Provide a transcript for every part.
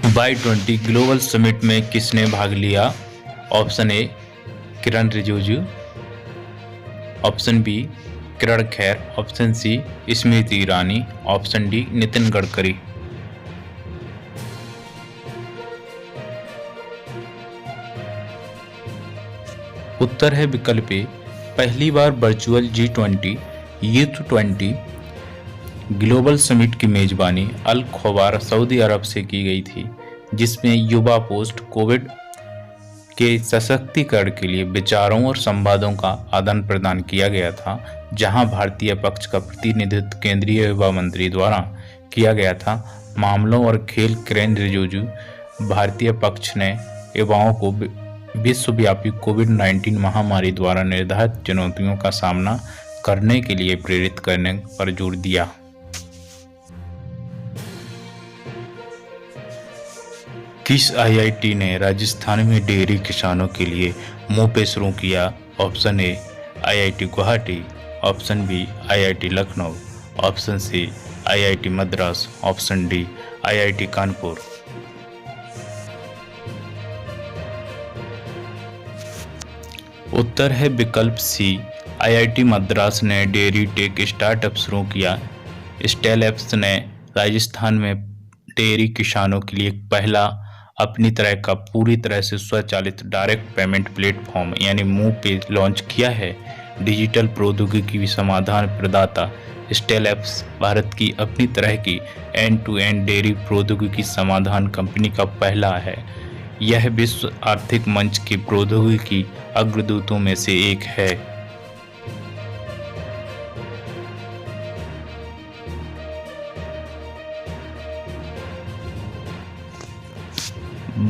Y20 global summit में किसने भाग लिया? Option A Kiren Rijiju, option B Kirron Kher, option C Smriti Irani, option D Nitin Gadkari. उत्तर है विकल्प ए। पहली बार virtual G20 youth 20 global summit की मेजबानी अल ख्वार सऊदी अरब से की गई थी, जिसमें युवा पोस्ट कोविड के सशक्तिकरण के लिए विचारों और संवादों का आदान प्रदान किया गया था, जहां भारतीय पक्ष का प्रतिनिधित्व केंद्रीय युवा मंत्री द्वारा किया गया था। मामलों और खेल किरण रिजिजू भारतीय पक्ष ने युवाओं को विश्वव्यापी कोविड-19 महामारी द्वारा निर्धारित चुनौतियों का सामना करने के लिए प्रेरित करने पर जोर दिया। किस IIT ने राजस्थान में डेयरी किसानों के लिए मुफ्त शुरू किया? Option A IIT Guwahati, option B IIT Lucknow, option C IIT Madras, option D IIT Kanpur. उत्तर है विकल्प सी। IIT मद्रास ने डेयरी टेक स्टार्टअप शुरू किया। स्टेलएप्स ने राजस्थान में डेयरी किसानों के लिए पहला अपनी तरह का पूरी तरह से स्वचालित डायरेक्ट पेमेंट प्लेटफॉर्म यानी मूव पे लॉन्च किया है। डिजिटल प्रौद्योगिकी समाधान प्रदाता स्टेलएप्स भारत की अपनी तरह की एंड टू एंड डेयरी प्रौद्योगिकी समाधान कंपनी का पहला है। यह विश्व आर्थिक मंच के प्रौद्योगिकी अग्रदूतों में से एक है।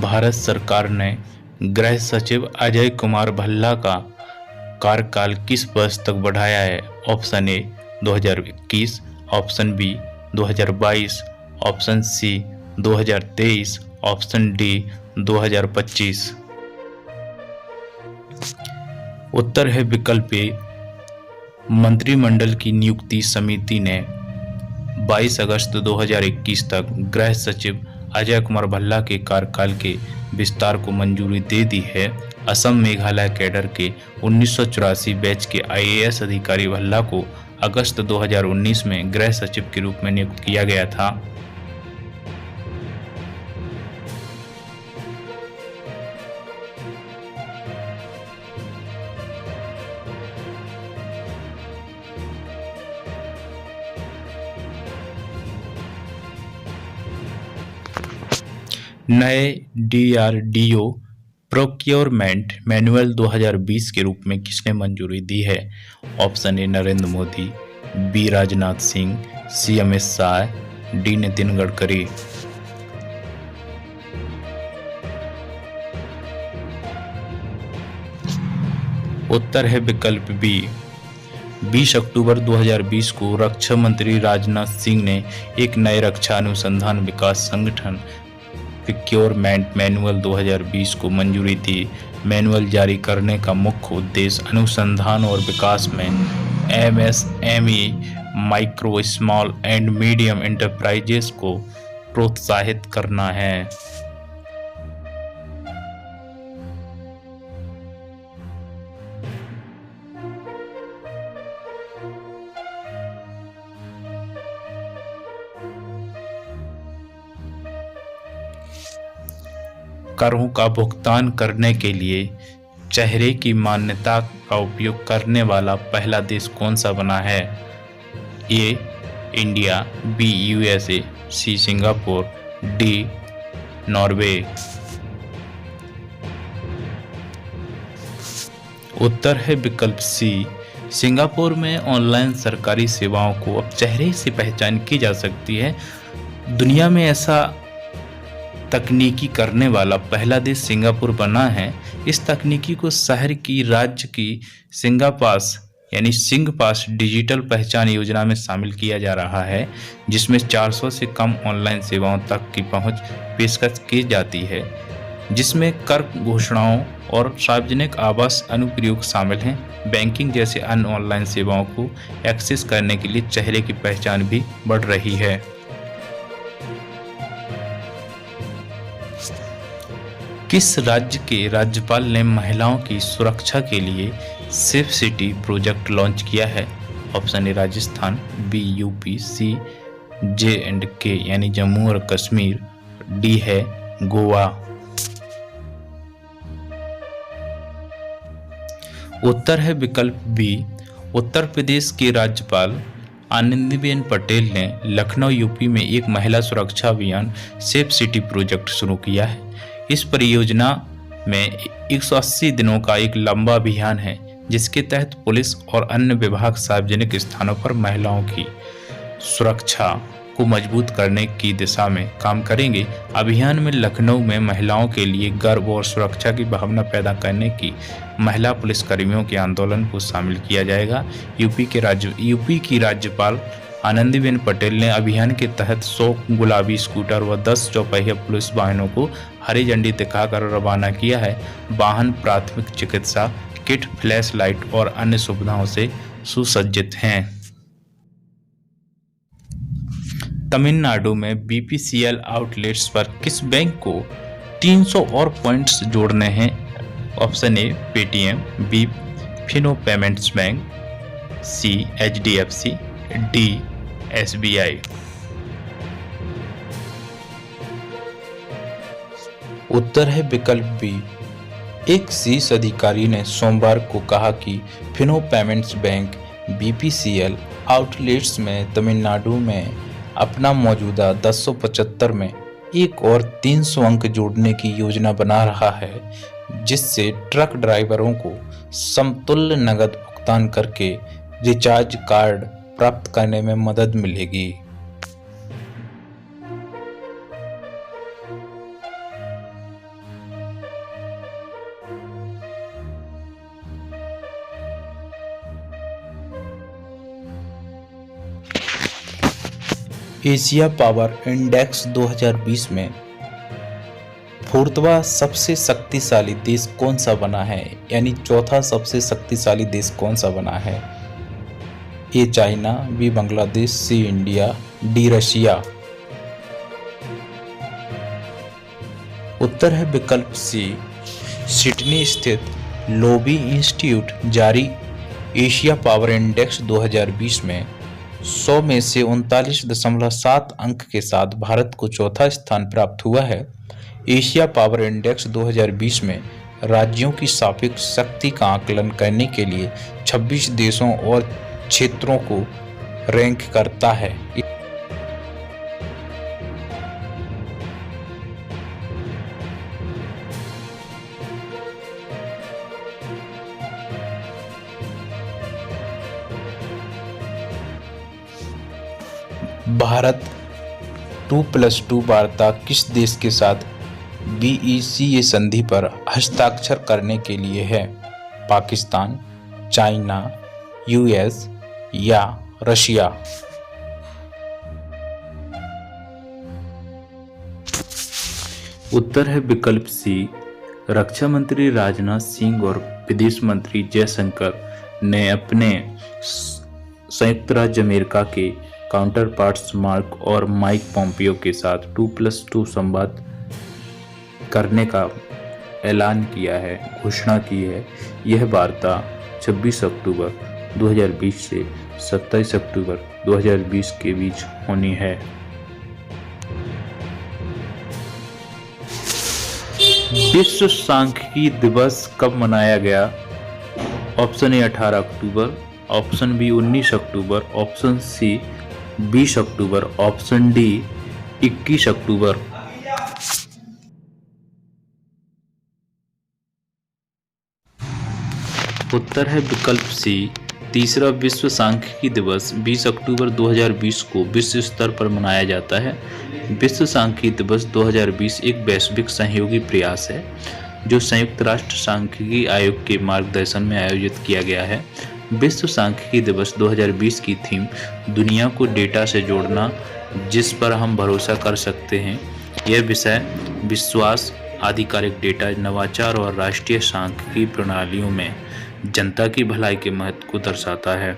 भारत सरकार ने गृह सचिव अजय कुमार भल्ला का कार्यकाल किस वर्ष तक बढ़ाया है? Option A 2021, option B 2022, option C 2023, option D 2025। उत्तर है विकल्प ए। मंत्रिमंडल की नियुक्ति समिति ने 22 अगस्त 2021 तक गृह सचिव अजय कुमार भल्ला के कार्यकाल के विस्तार को मंजूरी दे दी है। असम मेघालय कैडर के 1984 बैच के IAS अधिकारी भल्ला को अगस्त 2019 में गृह सचिव के रूप में नियुक्त किया गया था। नए DRDO प्रोक्योरमेंट मैनुअल 2020 के रूप में किसने मंजूरी दी है? Option A Narendra Modi, B Rajnath Singh, C Amit Shah, D Nitin Gadkari. उत्तर है विकल्प बी। 20 अक्टूबर 2020 को रक्षा मंत्री राजनाथ सिंह ने एक नए रक्षा अनुसंधान विकास संगठन प्रोक्योरमेंट मैनुअल 2020 को मंजूरी दी। मैनुअल जारी करने का मुख्य उद्देश्य अनुसंधान और विकास में MSME micro small and medium enterprises को प्रोत्साहित करना है। करों का भुगतान करने के लिए चेहरे की मान्यता का उपयोग करने वाला पहला देश कौन सा बना है? A India, B USA, C Singapore, D Norway. उत्तर है विकल्प सी। सिंगापुर में ऑनलाइन सरकारी सेवाओं को अब चेहरे से पहचान की जा सकती है। दुनिया में ऐसा तकनीकी करने वाला पहला देश सिंगापुर बना है। इस तकनीकी को शहर की राज्य की सिंगापास यानी सिंग पास डिजिटल पहचान योजना में शामिल किया जा रहा है, जिसमें 400 से कम ऑनलाइन सेवाओं तक की पहुंच पेशकश की जाती है, जिसमें कर घोषणाओं और सार्वजनिक आवास अनुप्रयोग शामिल हैं। बैंकिंग जैसे अन्य ऑनलाइन सेवाओं को एक्सेस करने के लिए चेहरे की पहचान भी बढ़ रही है। किस राज्य के राज्यपाल ने महिलाओं की सुरक्षा के लिए सेफ सिटी प्रोजेक्ट लॉन्च किया है? Option A Rajasthan, B UP, C J&K यानी जम्मू और कश्मीर, डी है गोवा। उत्तर है विकल्प बी। उत्तर प्रदेश की राज्यपाल आनंदीबेन पटेल ने लखनऊ यूपी में एक महिला सुरक्षा अभियान सेफ सिटी प्रोजेक्ट शुरू किया है। इस परियोजना में 180 दिनों का एक लंबा अभियान है, जिसके तहत पुलिस और अन्य विभाग सार्वजनिक स्थानों पर महिलाओं की सुरक्षा को मजबूत करने की दिशा में काम करेंगे। अभियान में लखनऊ में महिलाओं के लिए गर्व और सुरक्षा की भावना पैदा करने की महिला पुलिसकर्मियों के आंदोलन को शामिल किया जाएगा। यूपी की राज्यपाल आनंदीबेन पटेल ने अभियान के तहत 100 गुलाबी स्कूटर व 10 चौपहिया पुलिस वाहनों को हरी झंडी दिखाकर रवाना किया है। वाहन प्राथमिक चिकित्सा किट, फ्लैश लाइट और अन्य सुविधाओं से सुसज्जित हैं। तमिलनाडु में BPCL आउटलेट्स पर किस बैंक को 300 और पॉइंट्स जोड़ने हैं? Option A Paytm, B Fino Payments Bank, C HDFC, D SBI। उत्तर है विकल्प बी। एक शीर्ष अधिकारी ने सोमवार को कहा कि Fino Payments bank BPCL outlets में तमिलनाडु में अपना मौजूदा 1075 में एक और 300 अंक जोड़ने की योजना बना रहा है, जिससे ट्रक ड्राइवरों को समतुल्य नकद भुगतान करके रिचार्ज कार्ड प्राप्त करने में मदद मिलेगी। एशिया पावर इंडेक्स 2020 में 4वां सबसे शक्तिशाली देश कौन सा बना है? यानी चौथा सबसे शक्तिशाली देश कौन सा बना है? A China, B Bangladesh, C India, D Russia. उत्तर है विकल्प सी। सिडनी स्थित लोबी इंस्टीट्यूट जारी एशिया पावर इंडेक्स 2020 में 100 में से 39.7 अंक के साथ भारत को चौथा स्थान प्राप्त हुआ है। एशिया पावर इंडेक्स 2020 में राज्यों की सापेक्ष शक्ति का आकलन करने के लिए 26 देशों और क्षेत्रों को रैंक करता है। भारत 2+2 वार्ता किस देश के साथ BECA संधि पर हस्ताक्षर करने के लिए है? पाकिस्तान, चाइना, US या रशिया। उत्तर है विकल्प सी। रक्षा मंत्री राजनाथ सिंह और विदेश मंत्री जयशंकर ने अपने संयुक्त राज्य अमेरिका के काउंटर पार्ट्स मार्क और माइक पोम्पियो के साथ 2+2 संवाद करने का ऐलान किया है, घोषणा की है। यह वार्ता 26 अक्टूबर 2020 से 27 अक्टूबर 2020 के बीच होनी है। विश्व सांख्यिकी दिवस कब मनाया गया? Option A 18 October, option B 19 October, option C 20 October, option D 21 October. उत्तर है विकल्प सी। तीसरा विश्व सांख्यिकी दिवस 20 अक्टूबर 2020 को विश्व स्तर पर मनाया जाता है। विश्व सांख्यिकी दिवस 2020 एक वैश्विक सहयोगी प्रयास है, जो संयुक्त राष्ट्र सांख्यिकी आयोग के मार्गदर्शन में आयोजित किया गया है। विश्व सांख्यिकी दिवस 2020 की थीम दुनिया को डेटा से जोड़ना, जिस पर हम भरोसा कर सकते हैं। यह विषय विश्वास, आधिकारिक डेटा, नवाचार और राष्ट्रीय सांख्यिकी प्रणालियों में जनता की भलाई के महत्व को दर्शाता है।